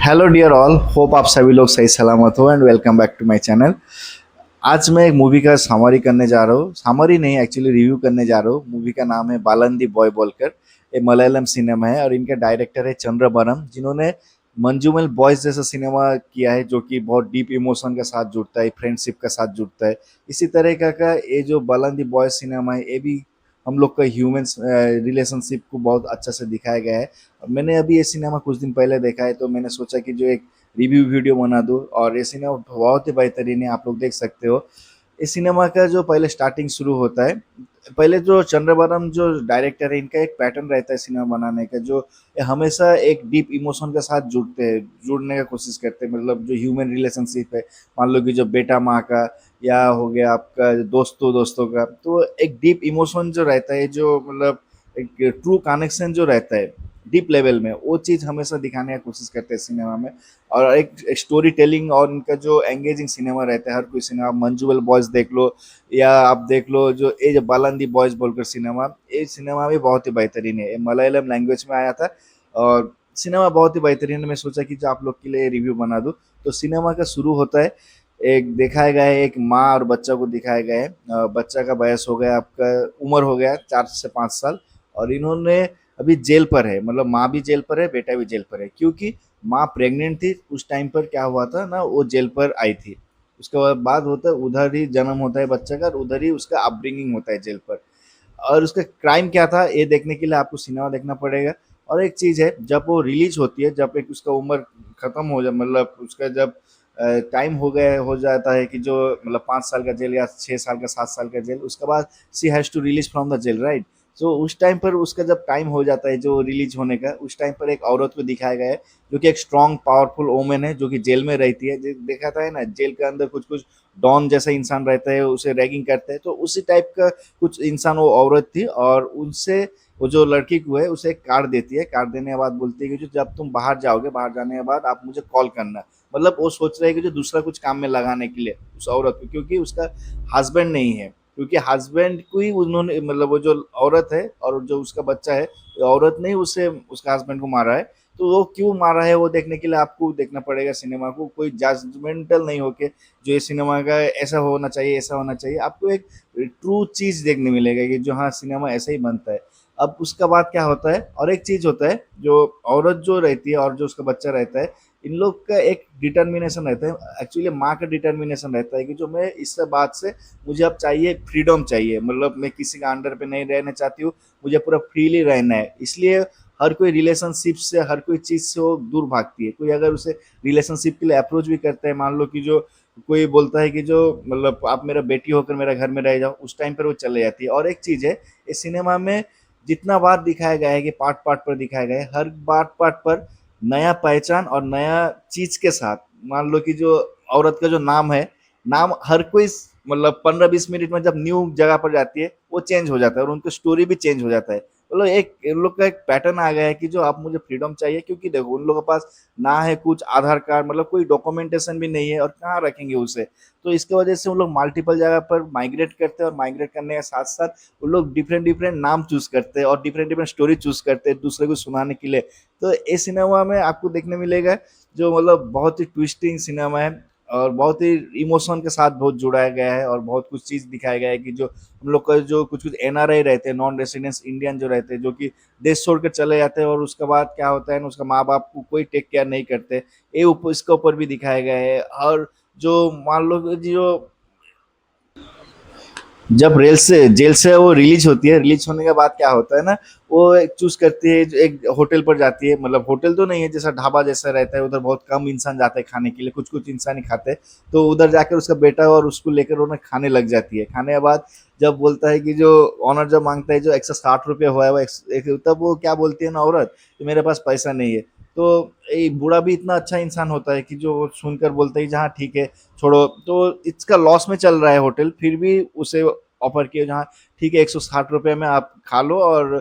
Hello dear all, hope आप सभी लोग सही सलामत हो and welcome back to my channel. आज मैं एक मूवी का समरी करने जा रहा हूँ। समरी नहीं, एक्चुअली रिव्यू करने जा रहा हूँ। मूवी का नाम है बालंदी बॉय बोलकर। ये मलयालम सिनेमा है और इनके डायरेक्टर है चंद्रबरम, जिन्होंने मंजूमल बॉयज जैसा सिनेमा किया है जो कि बहुत डीप इमोशन के साथ जुड़ता है, फ्रेंडशिप के साथ जुड़ता है। इसी तरह का ये जो बालंदी बॉय सिनेमा है, ये भी हम लोग का ह्यूमन रिलेशनशिप को बहुत अच्छा से दिखाया गया है। मैंने अभी ये सिनेमा कुछ दिन पहले देखा है, तो मैंने सोचा कि जो एक रिव्यू वीडियो बना दूँ। और ये सिनेमा बहुत ही बेहतरीन है, आप लोग देख सकते हो। इस सिनेमा का जो पहले स्टार्टिंग शुरू होता है, पहले जो चंद्रबरम जो डायरेक्टर है, इनका एक पैटर्न रहता है सिनेमा बनाने का, जो ये हमेशा एक डीप इमोशन के साथ जुड़ते हैं, जुड़ने का कोशिश करते हैं। मतलब जो ह्यूमन रिलेशनशिप है, मान लो कि जो बेटा माँ का या हो गया आपका दोस्तों दोस्तों का, तो एक डीप इमोशन जो रहता है, जो मतलब एक ट्रू कनेक्शन जो रहता है डीप लेवल में, वो चीज़ हमेशा दिखाने की कोशिश करते हैं सिनेमा में। और एक स्टोरी टेलिंग और इनका जो एंगेजिंग सिनेमा रहता है, हर कोई सिनेमा मंजूबल बॉयज देख लो या आप देख लो जो ये जो बालंदी बॉयज बोलकर सिनेमा, ये सिनेमा भी बहुत ही बेहतरीन है। ये मलयालम लैंग्वेज में आया था और सिनेमा बहुत ही बेहतरीन है। मैं सोचा कि जो आप लोग के लिए रिव्यू बना दूँ। तो सिनेमा का शुरू होता है, एक दिखाया गया है, एक माँ और बच्चा को दिखाया गया है। बच्चा का वयस हो गया, आपका उम्र हो गया 4 से 5 साल, और इन्होंने अभी जेल पर है। मतलब माँ भी जेल पर है, बेटा भी जेल पर है, क्योंकि माँ प्रेग्नेंट थी उस टाइम पर। क्या हुआ था ना, वो जेल पर आई थी। उसके बाद होता है उधर ही जन्म होता है बच्चा का, और उधर ही उसका अपब्रिंगिंग होता है जेल पर। और उसका क्राइम क्या था, ये देखने के लिए आपको सिनेमा देखना पड़ेगा। और एक चीज़ है, जब वो रिलीज होती है, जब एक उसका उम्र खत्म हो जाए, मतलब उसका जब टाइम हो गया हो जाता है कि जो मतलब 5 साल का जेल या 6 साल का 7 साल का जेल, उसके बाद she has to release from the jail, right. तो उस टाइम पर उसका जब टाइम हो जाता है जो रिलीज होने का, उस टाइम पर एक औरत को दिखाया गया है जो कि एक स्ट्रॉन्ग पावरफुल वोमेन है, जो कि जेल में रहती है। देखा था है ना, जेल के अंदर कुछ कुछ डॉन जैसा इंसान रहता है, उसे रैगिंग करते हैं, तो उसी टाइप का कुछ इंसान वो औरत थी। और उनसे वो जो लड़की को है उसे एक कार्ड देती है। कार्ड देने के बाद बोलती है कि जो जब तुम बाहर जाओगे, बाहर जाने के बाद आप मुझे कॉल करना। मतलब वो सोच रहे हैं कि जो दूसरा कुछ काम में लगाने के लिए उस औरत को, क्योंकि उसका हस्बैंड नहीं है। क्योंकि हस्बैंड को ही उन्होंने, मतलब वो जो औरत है और जो उसका बच्चा है, औरत ने ही उसे उसका हस्बैंड को मारा है। तो वो क्यों मारा है वो देखने के लिए आपको देखना पड़ेगा सिनेमा को, कोई जजमेंटल नहीं होके। जो ये सिनेमा का ऐसा होना चाहिए, ऐसा होना चाहिए, आपको एक ट्रू चीज़ देखने मिलेगा कि जो हाँ सिनेमा ऐसा ही बनता है। अब उसका बाद क्या होता है, और एक चीज़ होता है, जो औरत जो रहती है और जो उसका बच्चा रहता है, इन लोग का एक डिटर्मिनेशन रहता है। एक्चुअली माँ का डिटर्मिनेशन रहता है कि जो मैं इस बात से, मुझे अब चाहिए फ्रीडम चाहिए। मतलब मैं किसी का अंडर पे नहीं रहना चाहती हूँ, मुझे पूरा फ्रीली रहना है। इसलिए हर कोई रिलेशनशिप से, हर कोई चीज़ से वो दूर भागती है। कोई अगर उसे रिलेशनशिप के लिए अप्रोच भी करता है, मान लो कि जो कोई बोलता है कि जो मतलब आप मेरा बेटी होकर मेरा घर में रह जाओ, उस टाइम पर वो चले जाती है। और एक चीज़ है, इस सिनेमा में जितना बार दिखाया गया है कि पार्ट पार्ट पर दिखाया गया है, हर पार्ट पार्ट पर नया पहचान और नया चीज़ के साथ। मान लो कि जो औरत का जो नाम है, नाम हर कोई मतलब 15-20 मिनट में जब न्यू जगह पर जाती है वो चेंज हो जाता है, और उनका स्टोरी भी चेंज हो जाता है। मतलब एक इन लोग का एक पैटर्न आ गया है कि जो आप मुझे फ्रीडम चाहिए, क्योंकि देखो उन लोगों के पास ना है कुछ आधार कार्ड, मतलब कोई डॉक्यूमेंटेशन भी नहीं है, और कहाँ रखेंगे उसे। तो इसके वजह से उन लोग मल्टीपल जगह पर माइग्रेट करते हैं, और माइग्रेट करने के साथ साथ वो लोग डिफरेंट डिफरेंट नाम चूज करते हैं और डिफरेंट डिफरेंट स्टोरी चूज करते हैं दूसरे को सुनाने के लिए। तो इस सिनेमा में आपको देखने मिलेगा जो मतलब बहुत ही ट्विस्टिंग सिनेमा है, और बहुत ही इमोशन के साथ बहुत जुड़ाया गया है, और बहुत कुछ चीज़ दिखाया गया है कि जो हम लोग का जो कुछ कुछ एनआरआई रहते हैं, नॉन रेसिडेंस इंडियन जो रहते हैं, जो कि देश छोड़ कर चले जाते हैं, और उसके बाद क्या होता है ना, उसका माँ बाप को कोई टेक केयर नहीं करते, ये इसके ऊपर भी दिखाया गया है। और जो मान लो कि जो जब जेल से वो रिलीज होती है, रिलीज होने के बाद क्या होता है ना, वो चूज करती है, एक होटल पर जाती है। मतलब होटल तो नहीं है, जैसा ढाबा जैसा रहता है, उधर बहुत कम इंसान जाते हैं खाने के लिए, कुछ कुछ इंसान ही खाते हैं। तो उधर जाकर उसका बेटा और उसको लेकर उन्हें खाने लग जाती है। खाने के बाद जब बोलता है कि जो ऑनर जब मांगता है जो 160 रुपये हुआ है, वो तब वो क्या बोलती है ना औरत, कि मेरे पास पैसा नहीं है। तो ये बूढ़ा भी इतना अच्छा इंसान होता है कि जो सुनकर बोलता है जहाँ ठीक है, छोड़ो। तो इसका लॉस में चल रहा है होटल, फिर भी उसे ऑफर किया जहाँ ठीक है 160 रुपये में आप खा लो और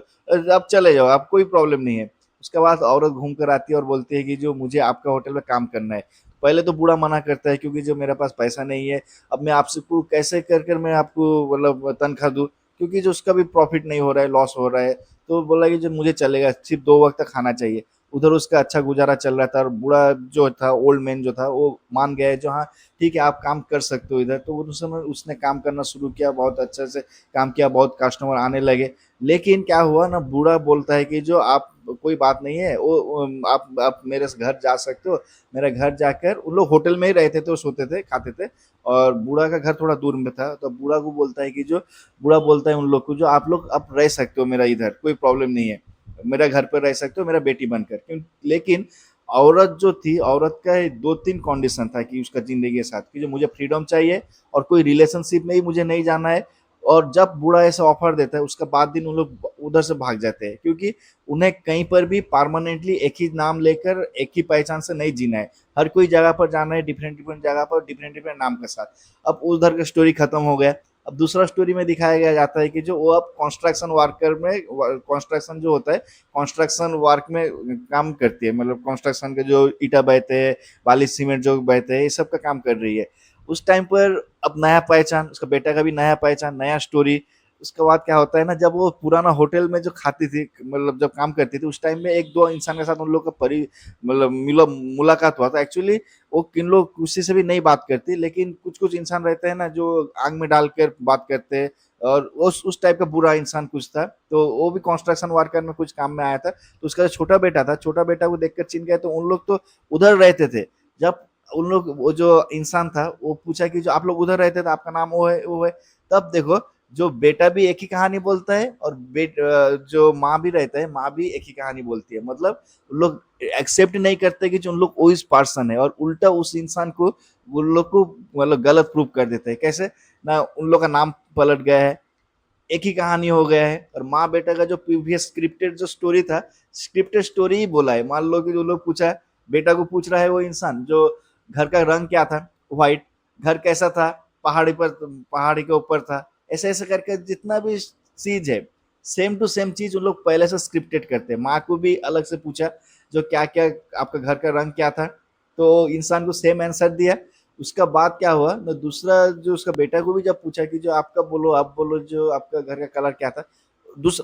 आप चले जाओ, आप कोई प्रॉब्लम नहीं है। उसके बाद औरत घूम कर आती है और बोलती है कि जो मुझे आपका होटल में काम करना है। पहले तो बूढ़ा मना करता है, क्योंकि जो मेरे पास पैसा नहीं है, अब मैं आपसे को कैसे कर कर मैं आपको मतलब तनख्वाह दूँ, क्योंकि जो उसका भी प्रॉफिट नहीं हो रहा है, लॉस हो रहा है। तो बोला कि जो मुझे चलेगा, सिर्फ 2 वक्त का खाना चाहिए। उधर उसका अच्छा गुजारा चल रहा था और बूढ़ा जो था, ओल्ड मैन जो था, वो मान गया है जो हाँ ठीक है आप काम कर सकते हो इधर। तो उस समय उसने काम करना शुरू किया, बहुत अच्छे से काम किया, बहुत कस्टमर आने लगे। लेकिन क्या हुआ ना, बूढ़ा बोलता है कि जो आप कोई बात नहीं है, वो आप मेरे से घर जा सकते हो। मेरा घर जाकर, उन लोग होटल में ही रहते थे, सोते थे, खाते थे, और बूढ़ा का घर थोड़ा दूर में था। तो बूढ़ा को बोलता है कि जो बूढ़ा बोलता है उन लोग को, जो आप लोग अब रह सकते हो मेरा इधर, कोई प्रॉब्लम नहीं है, मेरा घर पर रह सकते हो मेरा बेटी बनकर। क्यों? लेकिन औरत जो थी, औरत का 2-3 कंडीशन था कि उसका ज़िंदगी के साथ, कि जो मुझे फ्रीडम चाहिए और कोई रिलेशनशिप में ही मुझे नहीं जाना है। और जब बूढ़ा ऐसा ऑफर देता है, उसका बाद दिन उन लोग उधर से भाग जाते हैं, क्योंकि उन्हें कहीं पर भी परमानेंटली एक ही नाम लेकर, एक ही पहचान से नहीं जीना है। हर कोई जगह पर जाना है, डिफरेंट-डिफरेंट जगह पर, डिफरेंट-डिफरेंट नाम के साथ। अब उधर का स्टोरी खत्म हो गया। अब दूसरा स्टोरी में दिखाया गया जाता है कि जो वो अब कंस्ट्रक्शन वर्कर में, कंस्ट्रक्शन जो होता है, कंस्ट्रक्शन वर्क में काम करती है, मतलब कंस्ट्रक्शन के जो ईटा बहते हैं, बाली सीमेंट जो बहते हैं, ये सब का काम कर रही है। उस टाइम पर अब नया पहचान, उसका बेटा का भी नया पहचान, नया स्टोरी। उसके बाद क्या होता है ना, जब वो पुराना होटल में जो खाती थी, मतलब जब काम करती थी, उस टाइम में एक दो इंसान के साथ उन लोग का परि मतलब मिलो मुलाकात हुआ था। एक्चुअली वो किन लोग किसी से भी नहीं बात करती, लेकिन कुछ कुछ इंसान रहते हैं ना जो आग में डालकर बात करते हैं, और उस टाइप का बुरा इंसान कुछ था। तो वो भी कंस्ट्रक्शन वर्कर में कुछ काम में आया था। तो उसका जो छोटा बेटा था, छोटा बेटा को देखकर चिन गया। तो उन लोग तो उधर रहते थे। जब उन लोग, वो जो इंसान था, वो पूछा कि जो आप लोग उधर रहते थे, आपका नाम वो है वो है। तब देखो, जो बेटा भी एक ही कहानी बोलता है, और जो माँ भी रहता है, माँ भी एक ही कहानी बोलती है। मतलब उन लोग एक्सेप्ट नहीं करते कि जो उन लोग वही पर्सन है, और उल्टा उस इंसान को, उन लोग को मतलब गलत प्रूव कर देते हैं। कैसे ना, उन लोग का नाम पलट गया है, एक ही कहानी हो गया है। और माँ बेटा का जो प्रीवियस स्क्रिप्टेड जो स्टोरी था, स्क्रिप्टेड स्टोरी ही बोला है। मान लो कि जो लोग पूछा, बेटा को पूछ रहा है वो इंसान, जो घर का रंग क्या था, व्हाइट, घर कैसा था, पहाड़ी पर, पहाड़ी के ऊपर था, ऐसे ऐसे करके जितना भी चीज है, सेम टू सेम चीज उन लोग पहले से स्क्रिप्टेड करते हैं। माँ को भी अलग से पूछा, जो क्या क्या, आपका घर का रंग क्या था, तो इंसान को सेम आंसर दिया। उसका बाद क्या हुआ ना, दूसरा जो उसका बेटा को भी जब पूछा कि जो आपका बोलो, आप बोलो, जो आपका घर का कलर क्या था,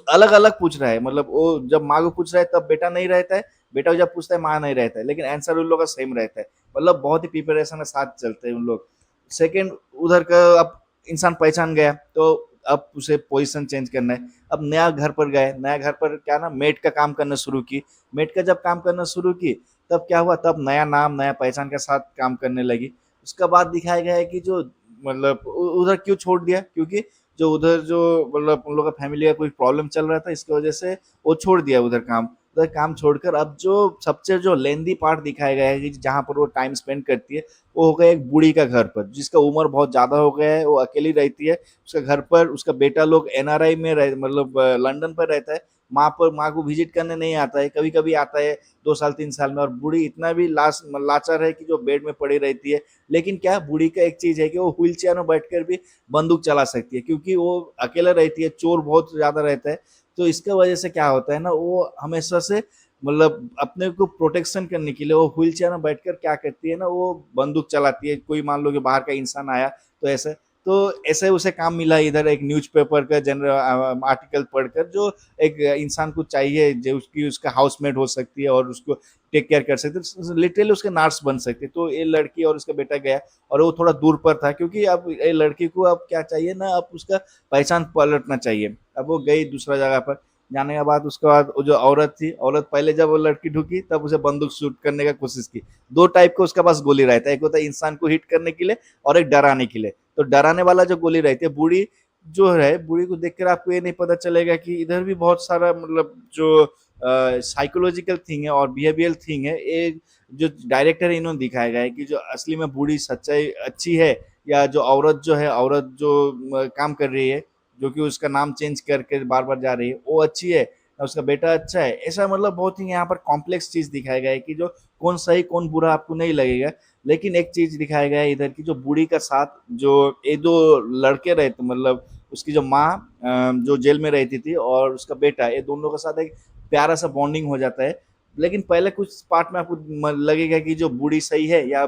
अलग अलग पूछ रहा है। मतलब वो जब माँ को पूछ रहा है तब बेटा नहीं रहता है, बेटा को जब पूछता है माँ नहीं रहता है, लेकिन आंसर उन लोग का सेम रहता है। मतलब बहुत ही प्रिपरेशन के साथ चलते हैं उन लोग। सेकेंड, उधर का अब इंसान पहचान गया, तो अब उसे पोजीशन चेंज करना है। अब नया घर पर गए, नया घर पर क्या ना, मेड का काम करना शुरू की। मेड का जब काम करना शुरू की, तब क्या हुआ, तब नया नाम, नया पहचान के साथ काम करने लगी। उसका बाद दिखाया गया है कि जो, मतलब उधर क्यों छोड़ दिया, क्योंकि जो उधर जो, मतलब उन लोग का फैमिली का कोई प्रॉब्लम चल रहा था, इसकी वजह से वो छोड़ दिया उधर काम। उधर काम छोड़कर अब जो सबसे जो लेंदी पार्ट दिखाया गया है कि जहाँ पर वो टाइम स्पेंड करती है, वो हो गया एक बूढ़ी का घर पर, जिसका उम्र बहुत ज्यादा हो गया है, वो अकेली रहती है। उसका घर पर उसका बेटा लोग एनआरआई में मतलब लंदन पर रहता है। माँ को विजिट करने नहीं आता है, कभी कभी आता है 2 साल 3 साल में। और बूढ़ी इतना भी लाचार है कि जो बेड में पड़ी रहती है। लेकिन क्या, बूढ़ी का एक चीज है कि वो व्हील चेयर में बैठकर भी बंदूक चला सकती है, क्योंकि वो अकेला रहती है, चोर बहुत ज्यादा रहता है। तो इसके वजह से क्या होता है ना, वो हमेशा से, मतलब अपने को प्रोटेक्शन करने के लिए वो व्हील चेयर में बैठकर क्या करती है ना, वो बंदूक चलाती है। कोई मान लो कि बाहर का इंसान आया, तो ऐसे, तो ऐसे उसे काम मिला इधर एक न्यूज़पेपर का जनरल आर्टिकल पढ़कर, जो एक इंसान को चाहिए जो उसकी उसका हाउसमेट हो सकती है और उसको टेक केयर कर सकते हैं, लिटरली उसके नर्स बन सकते हैं। तो ये लड़की और उसका बेटा गया, और वो थोड़ा दूर पर था, क्योंकि अब ये लड़की को अब क्या चाहिए ना, अब उसका पहचान पलटना चाहिए। अब वो गई दूसरा जगह पर, जाने के बाद उसके बाद वो जो औरत थी, औरत पहले जब वो लड़की ढुकी, तब उसे बंदूक शूट करने का कोशिश की। दो टाइप का उसके पास गोली रहता है, एक होता है इंसान को हिट करने के लिए, और एक डराने के लिए। तो डराने वाला जो गोली रहती है, बूढ़ी जो है, बूढ़ी को देखकर आपको ये नहीं पता चलेगा कि इधर भी बहुत सारा, मतलब जो साइकोलॉजिकल थिंग है और बिहेवियल थिंग है, ये जो डायरेक्टर है इन्होंने दिखाया गया है कि जो असली में बूढ़ी सच्चाई अच्छी है, या जो औरत जो है, औरत जो काम कर रही है, जो कि उसका नाम चेंज करके बार बार जा रही है, वो अच्छी है, या उसका बेटा अच्छा है। ऐसा मतलब बहुत ही यहाँ पर कॉम्प्लेक्स चीज दिखाया गया है कि जो कौन सही कौन बुरा आपको नहीं लगेगा। लेकिन एक चीज दिखाया गया है इधर की, जो बूढ़ी का साथ जो ये दो लड़के रहे थे, मतलब उसकी जो माँ जो जेल में रहती थी, और उसका बेटा, ये दोनों के साथ एक प्यारा सा बॉन्डिंग हो जाता है। लेकिन पहले कुछ पार्ट में आपको लगेगा कि जो बूढ़ी सही है या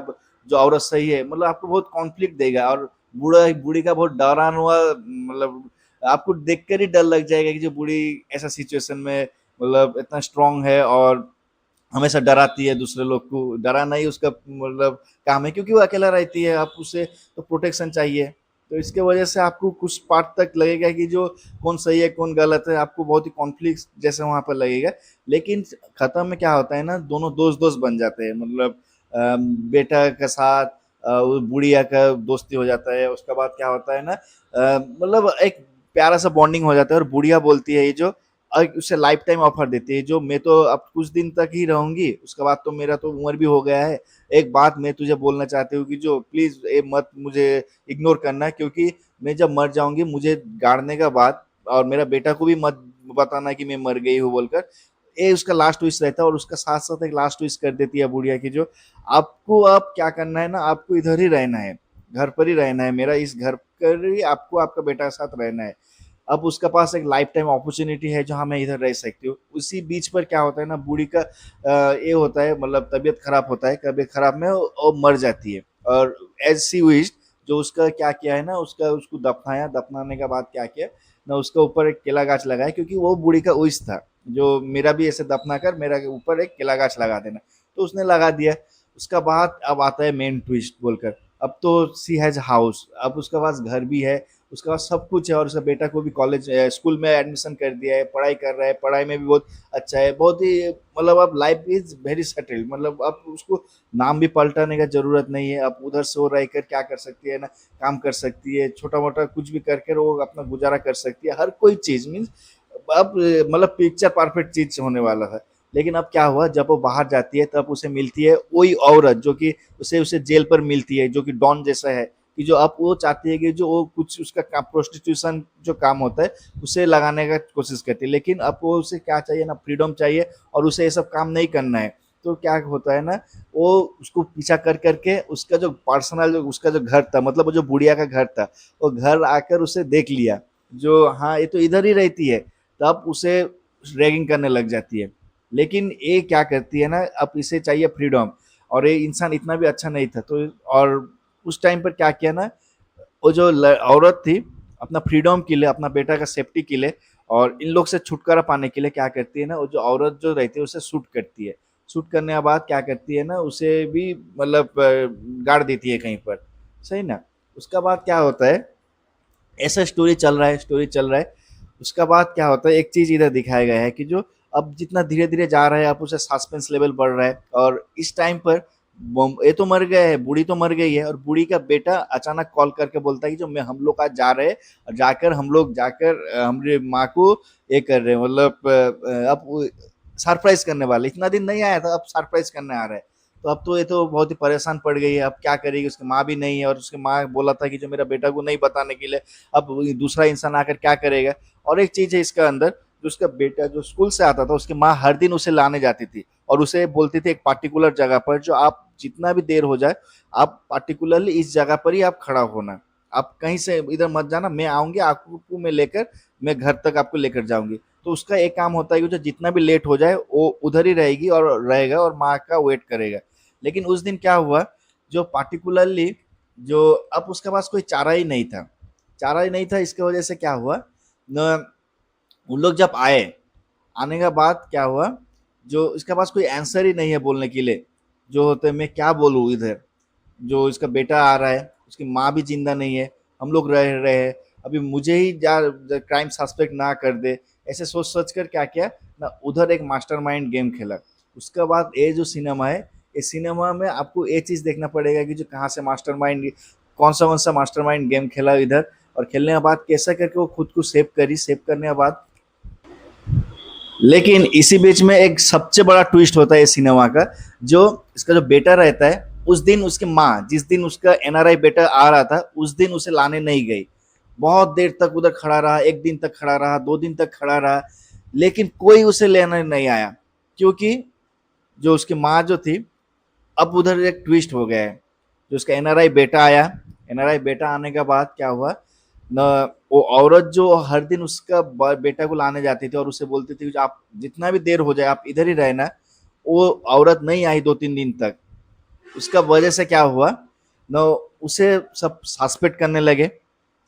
जो औरत सही है, मतलब आपको बहुत कॉन्फ्लिक्ट देगा। और बूढ़ा बूढ़ी का बहुत डरान हुआ, मतलब आपको देखकर ही डर लग जाएगा कि जो बूढ़ी ऐसा सिचुएशन में, मतलब इतना स्ट्रांग है, और हमेशा डराती है दूसरे लोग को, डराना ही उसका मतलब काम है क्योंकि वो अकेला रहती है, आप उसे तो प्रोटेक्शन चाहिए। तो इसके वजह से आपको कुछ पार्ट तक लगेगा कि जो कौन सही है कौन गलत है, आपको बहुत ही कॉन्फ्लिक्ट जैसे वहाँ पर लगेगा। लेकिन खत्म में क्या होता है ना, दोनों दोस्त दोस्त बन जाते हैं, मतलब बेटा के साथ वो बुढ़िया का दोस्ती हो जाता है। उसके बाद क्या होता है ना, मतलब एक प्यारा सा बॉन्डिंग हो जाता है और बुढ़िया बोलती है ये जो उसे लाइफ टाइम ऑफर देती है, जो मैं तो अब कुछ दिन तक ही रहूंगी, उसके बाद तो मेरा तो उम्र भी हो गया है। एक बात मैं तुझे बोलना चाहती हूँ कि जो प्लीज ये मत मुझे इग्नोर करना, क्योंकि मैं जब मर जाऊंगी मुझे गाड़ने का बाद और मेरा बेटा को भी मत बताना कि मैं मर गई हूँ बोलकर। ये उसका लास्ट विश रहता है और उसका साथ साथ एक लास्ट विश कर देती है बुढ़िया की, जो आपको अब क्या करना है ना, आपको इधर ही रहना है, घर पर ही रहना है, मेरा इस घर पर ही आपको आपका बेटा के साथ रहना है। अब उसका पास एक लाइफ टाइम अपॉर्चुनिटी है जो हाँ मैं इधर रह सकती हूँ। उसी बीच पर क्या होता है ना, बूढ़ी का ये होता है, मतलब तबीयत खराब होता है, तबीयत खराब में वो मर जाती है। और एज सी विश, जो उसका क्या किया है ना, उसका उसको दफनाया, दफनाने के बाद क्या किया ना, उसके ऊपर एक केला गाछ लगाया, क्योंकि वो बूढ़ी का विश था जो मेरा भी ऐसे दफना कर मेरा ऊपर एक केला गाछ लगा देना। तो उसने लगा दिया। उसका बाद अब आता है मेन ट्विस्ट बोलकर। अब तो सी हैज हाउस, अब उसके पास घर भी है, उसके पास सब कुछ है, और उसका बेटा को भी कॉलेज स्कूल में एडमिशन कर दिया है, पढ़ाई कर रहा है, पढ़ाई में भी बहुत अच्छा है, बहुत ही मतलब अब लाइफ इज वेरी सेटल्ड, मतलब अब उसको नाम भी पलटाने का जरूरत नहीं है। अब उधर से वो रह कर क्या कर सकती है ना, काम कर सकती है, छोटा मोटा कुछ भी करके वो अपना गुजारा कर सकती है, हर कोई चीज मीन्स अब मतलब पिक्चर परफेक्ट चीज होने वाला है। लेकिन अब क्या हुआ, जब वो बाहर जाती है तब उसे मिलती है वही औरत जो कि उसे उसे जेल पर मिलती है, जो कि डॉन जैसा है, कि जो अब वो चाहती है कि जो वो कुछ उसका काम प्रोस्टिट्यूशन जो काम होता है उसे लगाने का कोशिश करती है। लेकिन अब वो उसे क्या चाहिए ना, फ्रीडम चाहिए, और उसे ये सब काम नहीं करना है। तो क्या होता है ना, वो उसको पीछा कर करके उसका जो पर्सनल जो उसका जो घर था, मतलब वो जो बुढ़िया का घर था, वो घर आकर उसे देख लिया, जो हाँ ये तो इधर ही रहती है, तब उसे रैगिंग करने लग जाती है। लेकिन ये क्या करती है ना, अब इसे चाहिए फ्रीडम, और ये इंसान इतना भी अच्छा नहीं था तो। और उस टाइम पर क्या किया ना, वो जो औरत थी, अपना फ्रीडम के लिए, अपना बेटा का सेफ्टी के लिए और इन लोग से छुटकारा पाने के लिए क्या करती है ना, वो जो औरत जो रहती है उसे शूट करती है। शूट करने के बाद क्या करती है ना, उसे भी मतलब गाड़ देती है कहीं पर, सही ना। उसका बाद क्या होता है, ऐसा स्टोरी चल रहा है, स्टोरी चल रहा है। उसका बाद क्या होता है, एक चीज इधर दिखाया गया है कि जो अब जितना धीरे धीरे जा रहा है, अब उसे सस्पेंस लेवल बढ़ रहा है। और इस टाइम पर ये तो मर गया है, बूढ़ी तो मर गई है, और बूढ़ी का बेटा अचानक कॉल करके बोलता है कि जो मैं हम लोग आज जा रहे हैं, और जाकर हम लोग जाकर हमारे माँ को ये कर रहे हैं, मतलब अब सरप्राइज करने वाले, इतना दिन नहीं आया था अब सरप्राइज करने आ रहा है। तो अब तो ये तो बहुत ही परेशान पड़ गई है, अब क्या करेगी, उसकी माँ भी नहीं है, और उसकी माँ बोला था कि जो मेरा बेटा को नहीं बताने के लिए, अब दूसरा इंसान आकर क्या करेगा। और एक चीज है इसका अंदर, जो उसका बेटा जो स्कूल से आता था, उसकी माँ हर दिन उसे लाने जाती थी और उसे बोलती थी एक पार्टिकुलर जगह पर, जो आप जितना भी देर हो जाए, आप पार्टिकुलरली इस जगह पर ही आप खड़ा होना, आप कहीं से इधर मत जाना, मैं आऊंगी आपको, मैं लेकर मैं घर तक आपको लेकर जाऊंगी। तो उसका एक काम होता है कि जो जितना भी लेट हो जाए वो उधर ही रहेगी और रहेगा और माँ का वेट करेगा। लेकिन उस दिन क्या हुआ, जो पार्टिकुलरली जो अब उसके पास कोई चारा ही नहीं था, चारा ही नहीं था, इसकी वजह से क्या हुआ न, उन लोग जब आए, आने के बाद क्या हुआ, जो इसके पास कोई आंसर ही नहीं है बोलने के लिए, जो होते मैं क्या बोलूँ इधर, जो इसका बेटा आ रहा है, उसकी माँ भी जिंदा नहीं है, हम लोग रह रहे हैं, अभी मुझे ही क्राइम सस्पेक्ट ना कर दे, ऐसे सोच सोच कर क्या किया ना, उधर एक मास्टरमाइंड गेम खेला। उसके बाद ये जो सिनेमा है, इस सिनेमा में आपको ये चीज़ देखना पड़ेगा कि जो कहाँ से मास्टरमाइंड, कौन सा मास्टरमाइंड गेम खेला इधर, और खेलने के बाद कैसा करके वो खुद को सेव करी, सेव करने के बाद। लेकिन इसी बीच में एक सबसे बड़ा ट्विस्ट होता है इस सिनेमा का, जो इसका जो बेटा रहता है, उस दिन उसकी माँ, जिस दिन उसका एनआरआई बेटा आ रहा था, उस दिन उसे लाने नहीं गई, बहुत देर तक उधर खड़ा रहा, एक दिन तक खड़ा रहा, 2 दिन तक खड़ा रहा, लेकिन कोई उसे लेने नहीं आया, क्योंकि जो उसकी माँ जो थी, अब उधर एक ट्विस्ट हो गया है, जो उसका एनआरआई बेटा आया, एनआरआई बेटा आने के बाद क्या हुआ न, वो औरत जो हर दिन उसका बेटा को लाने जाती थी और उसे बोलती थी कि आप जितना भी देर हो जाए आप इधर ही रहना, वो औरत नहीं आई 2-3 दिन तक। उसका वजह से क्या हुआ न, उसे सब सस्पेक्ट करने लगे।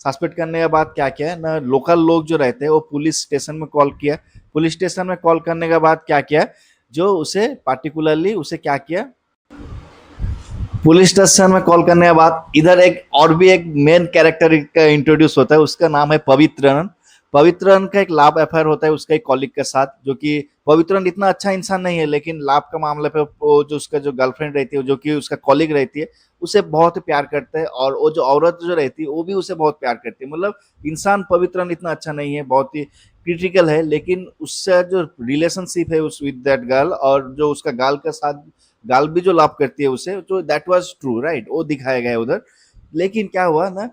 सस्पेक्ट करने के बाद क्या किया ना, लोकल लोग जो रहते हैं वो पुलिस स्टेशन में कॉल किया, पुलिस स्टेशन में कॉल करने के बाद क्या किया, जो उसे पार्टिकुलरली उसे क्या किया, पुलिस स्टेशन में कॉल करने के बाद इधर एक और भी एक मेन कैरेक्टर का इंट्रोड्यूस होता है, उसका नाम है पवित्रन। पवित्रन का एक लाभ अफेयर होता है उसका एक कॉलिग के साथ, जो कि पवित्रन इतना अच्छा इंसान नहीं है, लेकिन लाभ का मामले पे वो जो उसका जो गर्लफ्रेंड रहती है, जो कि उसका कॉलिग रहती है, उसे बहुत प्यार करता है, और वो जो औरत जो रहती है वो भी उसे बहुत प्यार करती है। मतलब इंसान पवित्रन इतना अच्छा नहीं है, बहुत ही क्रिटिकल है, लेकिन उससे जो रिलेशनशिप है उस विद दैट गर्ल, और जो उसका गाल के साथ गाल भी जो लाभ करती है उसे, तो दैट वाज ट्रू राइट, वो दिखाया गया है उधर। लेकिन क्या हुआ ना,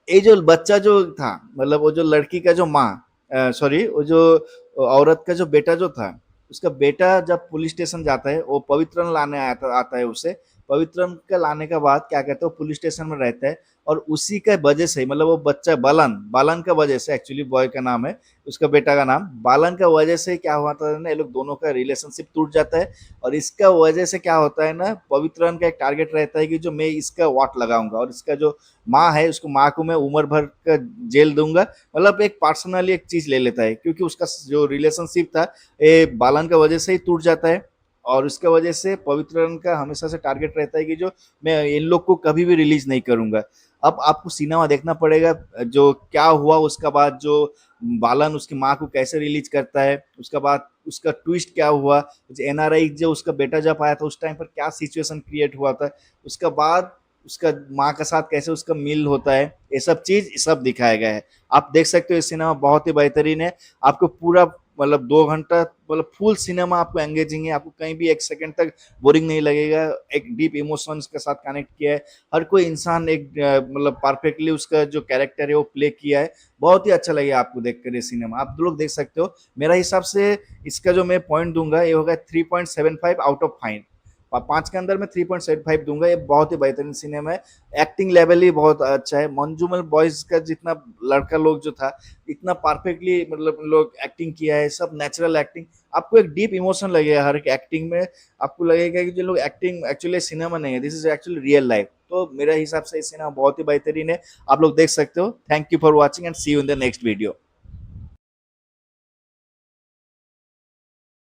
ये जो बच्चा जो था, मतलब वो जो लड़की का जो माँ, सॉरी वो जो औरत का जो बेटा जो था, उसका बेटा जब पुलिस स्टेशन जाता है, वो पवित्रन लाने आता है उसे। पवित्रन का लाने के बाद क्या कहते हैं, वो पुलिस स्टेशन में रहता है, और उसी का वजह से, मतलब वो बच्चा बालन बालन का वजह से, एक्चुअली बॉय का नाम है उसका बेटा का नाम, बालन का वजह से क्या हुआ था ना, ये लोग दोनों का रिलेशनशिप टूट जाता है। और इसका वजह से क्या होता है ना, पवित्रन का एक टारगेट रहता है कि जो मैं इसका वाट लगाऊंगा, और इसका जो माँ है, उसको माँ को मैं उम्र भर का जेल दूंगा। मतलब एक पर्सनली एक चीज ले लेता है, क्योंकि उसका जो रिलेशनशिप था ये बालन का वजह से ही टूट जाता है। और उसके वजह से पवित्रन का हमेशा से टारगेट रहता है कि जो मैं इन लोग को कभी भी रिलीज नहीं करूंगा। अब आपको सिनेमा देखना पड़ेगा, जो क्या हुआ उसका बाद, जो बालन उसकी माँ को कैसे रिलीज करता है, उसके बाद उसका ट्विस्ट क्या हुआ, एनआरआई जो उसका बेटा जब आया था उस टाइम पर क्या सिचुएशन क्रिएट हुआ था, उसका बाद उसका माँ के साथ कैसे उसका मिल होता है, ये सब चीज सब दिखाया गया है। आप देख सकते हो ये सिनेमा बहुत ही बेहतरीन है। आपको पूरा मतलब 2 घंटा, मतलब फुल सिनेमा आपको एंगेजिंग है, आपको कहीं भी एक सेकंड तक बोरिंग नहीं लगेगा। एक डीप इमोशंस के साथ कनेक्ट किया है, हर कोई इंसान एक मतलब परफेक्टली उसका जो कैरेक्टर है वो प्ले किया है। बहुत ही अच्छा लगेगा आपको देखकर ये सिनेमा, आप लोग देख सकते हो। मेरा हिसाब से इसका जो मैं पॉइंट दूंगा ये होगा 3.75 आउट ऑफ 5। 5 के अंदर मैं 3.75 दूंगा। ये बहुत ही बेहतरीन सिनेमा है। एक्टिंग लेवल ही बहुत अच्छा है। मंजूमल बॉयज का जितना लड़का लोग जो था, इतना परफेक्टली मतलब लोग एक्टिंग किया है, सब नेचुरल एक्टिंग। आपको एक डीप इमोशन लगेगा हर एक एक्टिंग में। आपको लगेगा कि जो लोग एक्टिंग एक्चुअली सिनेमा नहीं है, this is actually real life. तो मेरे हिसाब से ये सिनेमा बहुत ही बेहतरीन है, आप लोग देख सकते हो। Thank you for watching and see you in the next video.